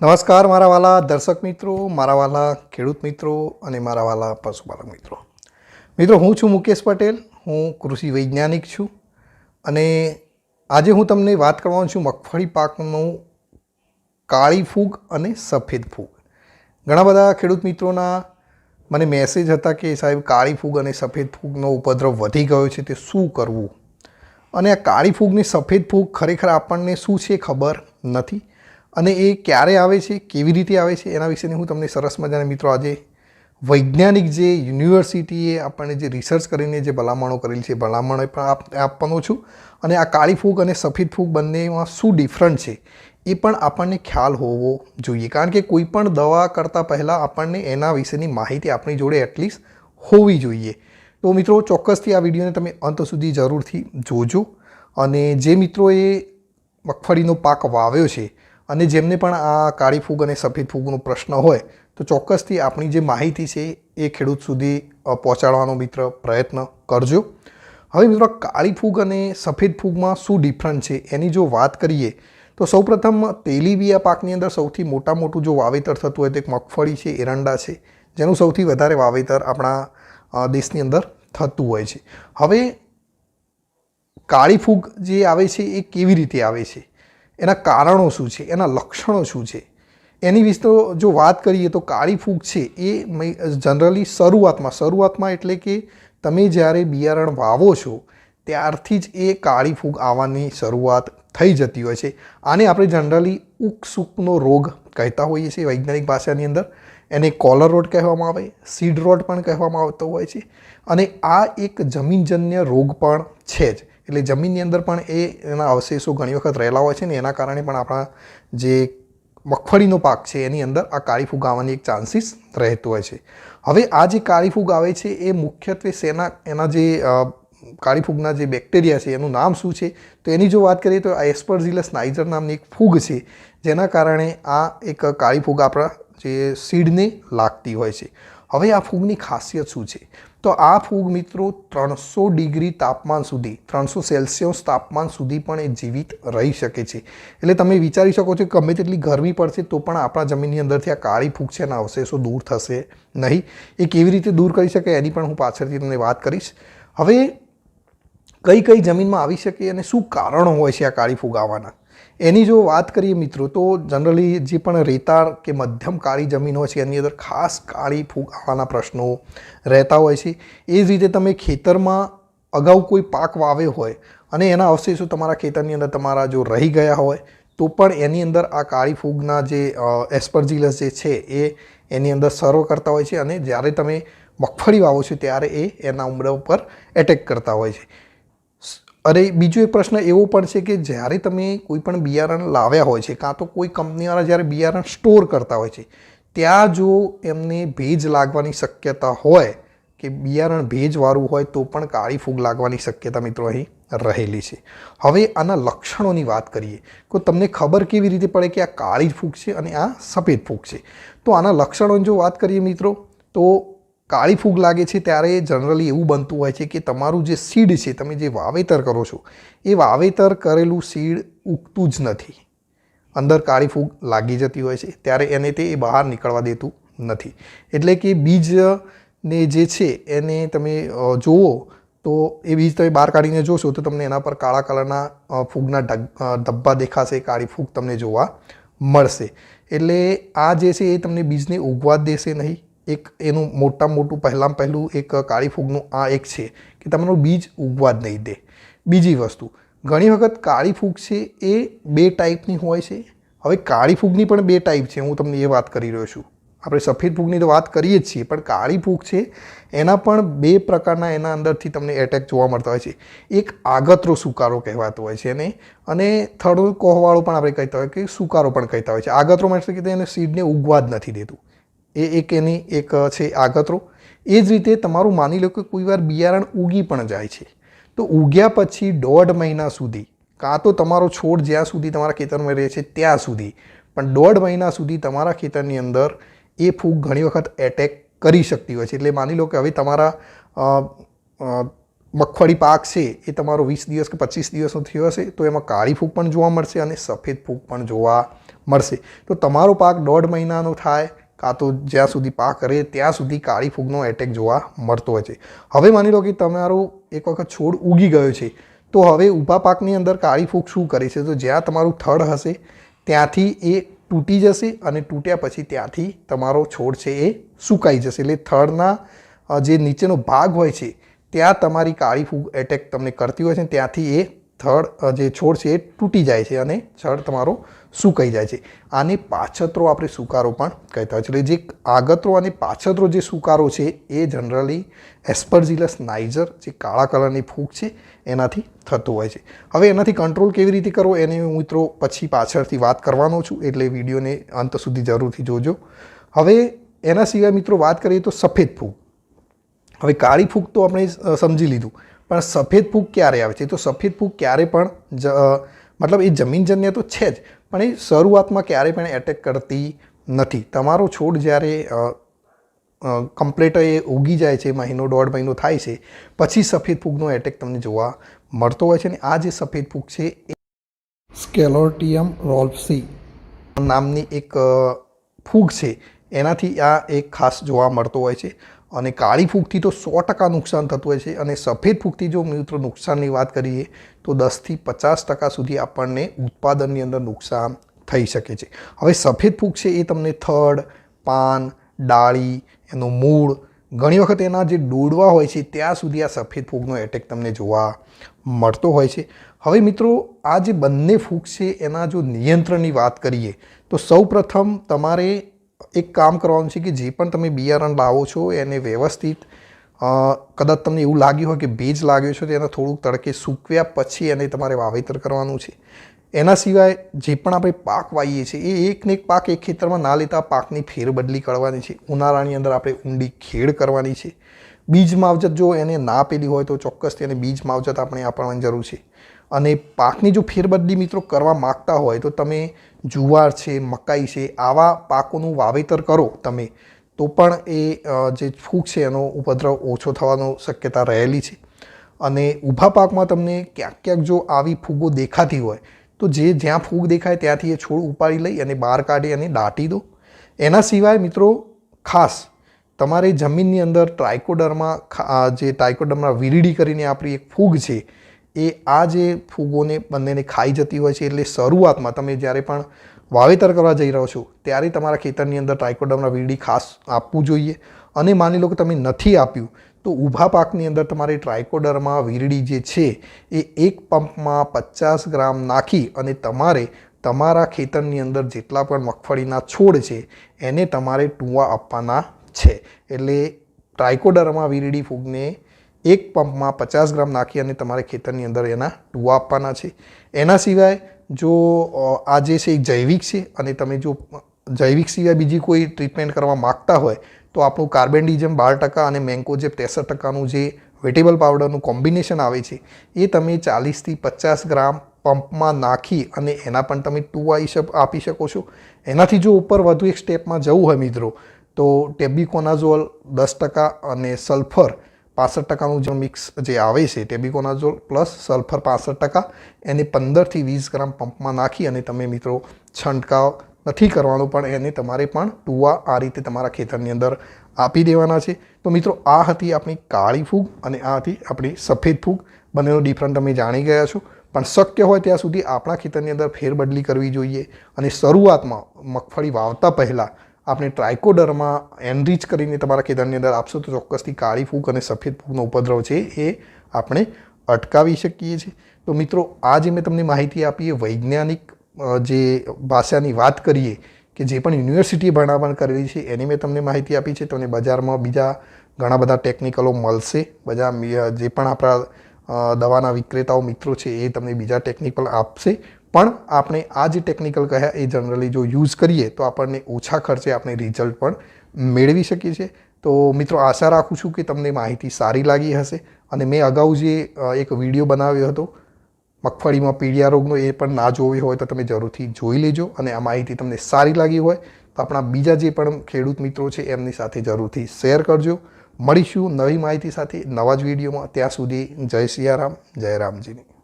નમસ્કાર મારા વાલા દર્શક મિત્રો, મારા વાલા ખેડૂત મિત્રો અને મારા વાલા પશુપાલક મિત્રો. હું છું મુકેશ પટેલ. હું કૃષિ વૈજ્ઞાનિક છું અને આજે હું તમને વાત કરવાનો છું મગફળી પાકનું કાળી ફૂગ અને સફેદ ફૂગ. ઘણા બધા ખેડૂત મિત્રોના મને મેસેજ હતા કે સાહેબ કાળી ફૂગ અને સફેદ ફૂગનો ઉપદ્રવ વધી ગયો છે, તે શું કરવું? અને આ કાળી ફૂગની સફેદ ફૂગ ખરેખર આપણને શું છે ખબર નથી અને એ ક્યારે આવે છે, કેવી રીતે આવે છે, એના વિશેની હું તમને સરસ મજાના મિત્રો આજે વૈજ્ઞાનિક જે યુનિવર્સિટીએ આપણને જે રિસર્ચ કરીને જે ભલામણો કરેલી છે ભલામણો પણ આપવાનો છું. અને આ કાળી ફૂગ અને સફેદ ફૂગ બંનેમાં શું ડિફરન્ટ છે એ પણ આપણને ખ્યાલ હોવો જોઈએ, કારણ કે કોઈ પણ દવા કરતાં પહેલાં આપણને એના વિશેની માહિતી આપણી જોડે એટલીસ્ટ હોવી જોઈએ. તો મિત્રો ચોક્કસથી આ વિડીયોને તમે અંત સુધી જરૂરથી જોજો. અને જે મિત્રોએ મગફળીનો પાક વાવ્યો છે અને જેમને પણ આ કાળી ફૂગ અને સફેદ ફૂગનો પ્રશ્ન હોય તો ચોક્કસથી આપણી જે માહિતી છે એ ખેડૂત સુધી પહોંચાડવાનો મિત્ર પ્રયત્ન કરજો. હવે મિત્રો કાળી ફૂગ અને સફેદ ફૂગમાં શું ડિફરન્સ છે એની જો વાત કરીએ તો સૌપ્રથમ તેલીબિયા પાકની અંદર સૌથી મોટું જો વાવેતર થતું હોય તો એક મગફળી છે, એરંડા છે, જેનું સૌથી વધારે વાવેતર આપણા દેશની અંદર થતું હોય છે. હવે કાળી ફૂગ જે આવે છે એ કેવી રીતે આવે છે, એના કારણો શું છે, એના લક્ષણો શું છે, એની વિશે જો વાત કરીએ તો કાળી ફૂગ છે એ જનરલી શરૂઆતમાં એટલે કે તમે જ્યારે બિયારણ વાવો છો ત્યારથી જ એ કાળી ફૂગ આવવાની શરૂઆત થઈ જતી હોય છે. આને આપણે જનરલી ઉકસુકનો રોગ કહેતા હોઈએ છીએ વૈજ્ઞાનિક ભાષાની અંદર. એને કોલર રોટ કહેવામાં આવે, સીડ રોટ પણ કહેવામાં આવતો હોય છે. અને આ એક જમીનજન્ય રોગ પણ છે જ, એટલે જમીનની અંદર પણ એના અવશેષો ઘણી વખત રહેલા હોય છે ને એના કારણે પણ આપણા જે મગફળીનો પાક છે એની અંદર આ કાળી ફૂગ આવવાની એક ચાન્સીસ રહેતો હોય છે. હવે આ જે કાળી ફૂગ આવે છે એ મુખ્યત્વે એના જે કાળી ફૂગના જે બેક્ટેરિયા છે એનું નામ શું છે તો એની જો વાત કરીએ તો એસ્પરજીલસ નાઇજર નામની એક ફૂગ છે, જેના કારણે આ એક કાળી ફૂગ આપણા જે સીડને લાગતી હોય છે. હવે આ ફૂગની ખાસિયત શું છે તો આ ફૂગ મિત્રો 300 ડિગ્રી તાપમાન સુધી, 300 સેલ્સિયસ તાપમાન સુધી પણ એ જીવિત રહી શકે છે. એટલે તમે વિચારી શકો છો કે ગમે તેટલી ગરમી પડશે તો પણ આપણા જમીનની અંદરથી આ કાળી ફૂગ છે એના અવશેષો દૂર થશે નહીં. એ કેવી રીતે દૂર કરી શકે એની પણ હું પાછળથી તમને વાત કરીશ. હવે કઈ જમીનમાં આવી શકે અને શું કારણો હોય છે આ કાળી ફૂગ આવવાના એની જો વાત કરીએ મિત્રો તો જનરલી જે પણ રેતાળ કે મધ્યમ કાળી જમીન હોય છે એની અંદર ખાસ કાળી ફૂગ આવવાના પ્રશ્નો રહેતા હોય છે. એ જ રીતે તમે ખેતરમાં અગાઉ કોઈ પાક વાવ્યો હોય અને એના અવશેષો તમારા ખેતરની અંદર તમારા જો રહી ગયા હોય તો પણ એની અંદર આ કાળી ફૂગના જે એસ્પરજીલસ જે છે એ એની અંદર સર્વ કરતા હોય છે અને જ્યારે તમે મગફળી વાવો છો ત્યારે એના ઉમરા ઉપર એટેક કરતા હોય છે. અરે બીજો એક પ્રશ્ન એવો પણ છે કે જ્યારે તમે કોઈ પણ બિયારણ લાવ્યા હોય છે કાં તો કોઈ કંપનીવાળા જ્યારે બિયારણ સ્ટોર કરતા હોય છે ત્યાં જો એમને ભેજ લાગવાની શક્યતા હોય કે બિયારણ ભેજવાળું હોય તો પણ કાળી ફૂગ લાગવાની શક્યતા મિત્રો અહીં રહેલી છે. હવે આના લક્ષણોની વાત કરીએ તો તમને ખબર કેવી રીતે પડે કે આ કાળી ફૂગ છે અને આ સફેદ ફૂગ છે. તો આના લક્ષણોની જો વાત કરીએ મિત્રો તો કાળી ફૂગ લાગે છે ત્યારે જનરલી એવું બનતું હોય છે કે તમારું જે સીડ છે, તમે જે વાવેતર કરો છો એ વાવેતર કરેલું સીડ ઉગતું જ નથી, અંદર કાળી ફૂગ લાગી જતી હોય છે ત્યારે એને તે બહાર નીકળવા દેતું નથી. એટલે કે બીજને જે છે એને તમે જુઓ તો એ બીજ તમે બહાર કાઢીને જોશો તો તમને એના પર કાળા કલરના ફૂગના ધબ્બા દેખાશે, કાળી ફૂગ તમને જોવા મળશે. એટલે આ જે છે એ તમને બીજને ઉગવા જ દેશે નહીં. એક એનું મોટું પહેલું એક કાળી ફૂગનું આ એક છે કે તમારું બીજ ઉગવા જ નહીં દે. બીજી વસ્તુ, ઘણી વખત કાળી ફૂગ છે એ 2 ટાઈપની હોય છે. હવે કાળી ફૂગની પણ 2 ટાઈપ છે, હું તમને એ વાત કરી રહ્યો છું. આપણે સફેદ ફૂગની તો વાત કરીએ જ છીએ પણ કાળી ફૂગ છે એના પણ 2 પ્રકારના એના અંદરથી તમને એટેક જોવા મળતા હોય છે. એક આગતરો સુકારો કહેવાતો હોય છે એને, અને થડો કોહવાળો પણ આપણે કહેતા હોય કે સુકારો પણ કહેતા હોય છે. આગતરોમાં એટલે કે એને સીડને ઉગવા જ નથી દેતું, એની એક છે આગતરો. એ જ રીતે તમારું માની લો કે કોઈ વાર બિયારણ ઉગી પણ જાય છે તો ઉગ્યા પછી 1.5 મહિના સુધી કાં તો તમારો છોડ જ્યાં સુધી તમારા ખેતરમાં રહે છે ત્યાં સુધી, પણ 1.5 મહિના સુધી તમારા ખેતરની અંદર એ ફૂગ ઘણી વખત એટેક કરી શકતી હોય છે. એટલે માની લો કે હવે તમારા મગફળી પાક છે એ તમારો 20 દિવસ કે 25 દિવસનો થયો હશે તો એમાં કાળી ફૂગ પણ જોવા મળશે અને સફેદ ફૂગ પણ જોવા મળશે. તો તમારો પાક 1.5 મહિનાનો થાય કાં તો જ્યાં સુધી પાક રહે ત્યાં સુધી કાળી ફૂગનો એટેક જોવા મળતો હોય છે. હવે માની લો કે તમારો એક વખત છોડ ઉગી ગયો છે, તો હવે ઊભા પાકની અંદર કાળી ફૂગ શું કરે છે, તો જ્યાં તમારું થડ હશે ત્યાંથી એ તૂટી જશે અને તૂટ્યા પછી ત્યાંથી તમારો છોડ છે એ સુકાઈ જશે. એટલે થડના જે નીચેનો ભાગ હોય છે ત્યાં તમારી કાળી ફૂગ એટેક તમને કરતી હોય છે, ત્યાંથી એ થડ જે છોડ છે એ તૂટી જાય છે અને છોડ તમારો સુકાઈ જાય છે. આને પાછતરો આપણે સુકારો પણ કહેતા હોય છે. એટલે જે આગતરો અને પાછતરો જે સુકારો છે એ જનરલી એસ્પરજીલસ નાઇજર જે કાળા કલરની ફૂગ છે એનાથી થતું હોય છે. હવે એનાથી કંટ્રોલ કેવી રીતે કરવો એની હું મિત્રો પછી પાછળથી વાત કરવાનો છું, એટલે વિડીયોને અંત સુધી જરૂરથી જોજો. હવે એના સિવાય મિત્રો વાત કરીએ તો સફેદ ફૂગ. હવે કાળી ફૂગ તો આપણે સમજી લીધું, પણ સફેદ ફૂગ ક્યારે આવે છે? તો સફેદ ફૂગ ક્યારે પણ મતલબ એ જમીનજન્ય તો છે જ, પણ એ શરૂઆતમાં ક્યારે પણ એટેક કરતી નથી. તમારો છોડ જ્યારે કમ્પ્લીટ એ ઉગી જાય છે, 1.5 મહિનો થાય છે, પછી સફેદ ફૂગનો એટેક તમને જોવા મળતો હોય છે. અને આ જે સફેદ ફૂગ છે એ સ્કેલોટિયમ રોલ્ફસી નામની એક ફૂગ છે, એનાથી આ એક ખાસ જોવા મળતો હોય છે. અને કાળી ફૂગથી તો 100% નુકસાન થતું હોય છે, અને સફેદ ફૂગથી જો મિત્રો નુકસાનની વાત કરીએ તો 10થી 50% સુધી આપણને ઉત્પાદનની અંદર નુકસાન થઈ શકે છે. હવે સફેદ ફૂગ છે એ તમને થડ, પાન, ડાળી, એનું મૂળ, ઘણી વખત એના જે ડોડવા હોય છે ત્યાં સુધી આ સફેદ ફૂગનો એટેક તમને જોવા મળતો હોય છે. હવે મિત્રો આ જે બંને ફૂગ છે એના જો નિયંત્રણની વાત કરીએ તો સૌપ્રથમ તમારે એક કામ કરવાનું છે કે જે પણ તમે બિયારણ લાવો છો એને વ્યવસ્થિત, કદાચ તમને એવું લાગ્યું હોય કે ભેજ લાગ્યો છે તો એને થોડુંક તડકે સૂકવ્યા પછી એને તમારે વાવેતર કરવાનું છે. એના સિવાય જે પણ આપણે પાક વાવીએ છીએ એ એકને એક પાક એક ખેતરમાં ના લેતા પાકની ફેરબદલી કરવાની છે. ઉનાળાની અંદર આપણે ઊંડી ખેડ કરવાની છે. બીજ માવજત જો એને ના આપેલી હોય તો ચોક્કસ તેને બીજ માવજત આપણે આપવાની જરૂર છે. અને પાકની જો ફેરબદલી મિત્રો કરવા માગતા હોય તો તમે જુવાર છે, મકાઈ છે, આવા પાકોનું વાવેતર કરો તમે, તો પણ એ જે ફૂગ છે એનો ઉપદ્રવ ઓછો થવાનો શક્યતા રહેલી છે. અને ઊભા પાકમાં તમને ક્યાંક ક્યાંક જો આવી ફૂગો દેખાતી હોય તો જ્યાં ફૂગ દેખાય ત્યાંથી એ છોડ ઉપાડી લઈ અને બહાર કાઢી અને દાટી દો. એના સિવાય મિત્રો ખાસ તમારે જમીનની અંદર ટ્રાઇકોડર્મા વિરીડી કરીને આપણી એક ફૂગ છે એ આ જે ફૂગોને બંનેને ખાઈ જતી હોય છે. એટલે શરૂઆતમાં તમે જ્યારે પણ વાવેતર કરવા જઈ રહ્યો છો ત્યારે તમારા ખેતરની અંદર ટ્રાઇકોડર્મા વિરીડી ખાસ આપવું જોઈએ. અને માની લો કે તમે નથી આપ્યું તો ઊભા પાકની અંદર તમારે ટ્રાઇકોડર્મા વિરીડી જે છે એ એક પંપમાં 50 ગ્રામ નાખી અને તમારે તમારા ખેતરની અંદર જેટલા પણ મગફળીના છોડ છે એને તમારે ટૂંવા આપવાના છે. એટલે ટ્રાઇકોડર્મા વિરીડી ફૂગને એક પંપમાં 50 ગ્રામ નાખી અને તમારે ખેતરની અંદર એના ટૂવા આપવાના છે. એના સિવાય જો આ જે છે એ જૈવિક છે અને તમે જો જૈવિક સિવાય બીજી કોઈ ટ્રીટમેન્ટ કરવા માગતા હોય તો આપણું કાર્બેન્ડિઝમ 12% અને મેન્કોજેબ 63%નું જે વેટેબલ પાવડરનું કોમ્બિનેશન આવે છે એ તમે 40થી 50 ગ્રામ પંપમાં નાખી અને એના પણ તમે ટૂવા આપી શકો છો. એનાથી જો ઉપર વધુ એક સ્ટેપમાં જવું હોય મિત્રો તો ટેબિકોનાઝોલ 10% અને સલ્ફર 65%નું જે મિક્સ જે આવે છે ટેબિકોનાઝોલ પ્લસ સલ્ફર 65%, એને 15થી 20 ગ્રામ પંપમાં નાખી અને તમે મિત્રો છંટકાવ નથી કરવાનો, પણ એને તમારે પણ ટૂવા આ રીતે તમારા ખેતરની અંદર આપી દેવાના છે. તો મિત્રો આ હતી આપણી કાળી ફૂગ અને આ હતી આપણી સફેદ ફૂગ. બંનેનો ડિફરન્ટ તમે જાણી ગયા છો, પણ શક્ય હોય ત્યાં સુધી આપણા ખેતરની અંદર ફેરબદલી કરવી જોઈએ. અને શરૂઆતમાં મગફળી વાવતા પહેલાં આપણે ટ્રાઇકોડર્મા એનરીચ કરીને તમારા ખેતરની અંદર આપશો તો ચોક્કસથી કાળી ફૂગ અને સફેદ ફૂગનો ઉપદ્રવ છે એ આપણે અટકાવી શકીએ છીએ. તો મિત્રો આ જે મેં તમને માહિતી આપી એ વૈજ્ઞાનિક જે ભાષાની વાત કરીએ કે જે પણ યુનિવર્સિટીએ ભણાવણ કરેલી છે એની મેં તમને માહિતી આપી છે. તમને બજારમાં બીજા ઘણા બધા ટેકનિકલો મળશે. બધા જે પણ આપણા દવાના વિક્રેતાઓ મિત્રો છે એ તમને બીજા ટેકનિકલ આપશે, પણ આપણે આ જે ટેકનિકલ કહ્યા એ જનરલી જો યુઝ કરીએ તો આપણને ઓછા ખર્ચે આપણે રિઝલ્ટ પણ મેળવી શકીએ છીએ. તો મિત્રો આશા રાખું છું કે તમને માહિતી સારી લાગી હશે. અને મેં અગાઉ જે એક વિડીયો બનાવ્યો હતો મગફળીમાં પીળિયા રોગનો, એ પણ ના જોયો હોય તો તમે જરૂરથી જોઈ લેજો. અને આ માહિતી તમને સારી લાગી હોય તો આપણા બીજા જે પણ ખેડૂત મિત્રો છે એમની સાથે જરૂરથી શેર કરજો. મળીશું નવી માહિતી સાથે નવા જ વિડીયોમાં. ત્યાં સુધી જય સિયારામ, જય રામજીની.